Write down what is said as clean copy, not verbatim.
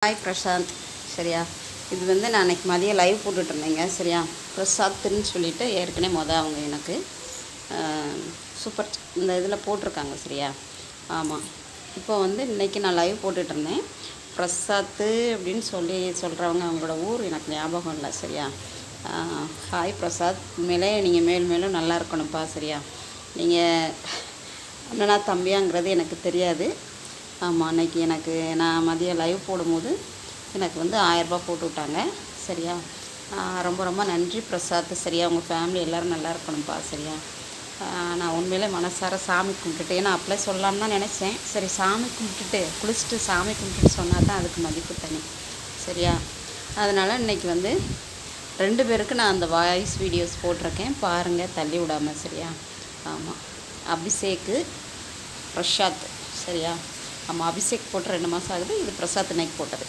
Hi Prashanth. சரியா, இது வந்து நான் அன்றைக்கி மதியம் லைவ் போட்டுட்ருந்தேங்க. சரியா, பிரசாத்துன்னு சொல்லிவிட்டு ஏற்கனவே அவங்க எனக்கு சூப்பர் இந்த இதில் போட்டிருக்காங்க. சரியா, ஆமாம். இப்போ வந்து இன்றைக்கி நான் லைவ் போட்டுட்ருந்தேன். பிரசாத்து அப்படின்னு சொல்கிறவங்க அவங்களோட ஊர் எனக்கு ஞாபகம் இல்லை. சரியா, ஹாய் பிரசாத், உண்மையிலே நீங்கள் மேலும் மேலும் நல்லா இருக்கணும்ப்பா. சரியா, நீங்கள் அண்ணனா தம்பியாங்கிறது எனக்கு தெரியாது. ஆமாம், அன்றைக்கி எனக்கு நான் மதியம் லைவ் போடும்போது எனக்கு வந்து 1000 ரூபா போட்டு விட்டாங்க. சரியா, ரொம்ப ரொம்ப நன்றி பிரசாத். சரியா, உங்கள் ஃபேமிலி எல்லோரும் நல்லா இருக்கணும்ப்பா. சரியா, நான் உண்மையிலே மனசார சாமி கும்பிட்டுட்டு, ஏன்னா அப்பளே சொல்லலாம்னு தான் நினச்சேன். சரி, சாமி கும்பிட்டுட்டு குளிச்சுட்டு சாமி கும்பிட்டுட்டு சொன்னால் தான் அதுக்கு மதிப்பு தனி. சரியா, அதனால் இன்றைக்கி வந்து 2 பேருக்கு நான் அந்த வாய்ஸ் வீடியோஸ் போட்டிருக்கேன், பாருங்கள், தள்ளி விடாமல். சரியா, ஆமாம். அபிஷேக்கு, பிரசாத். சரியா, ஆமாம். அபிஷேக் போட்டு 2 மாதம் ஆகுது. இது பிரசாத் இன்னைக்கு போட்டது.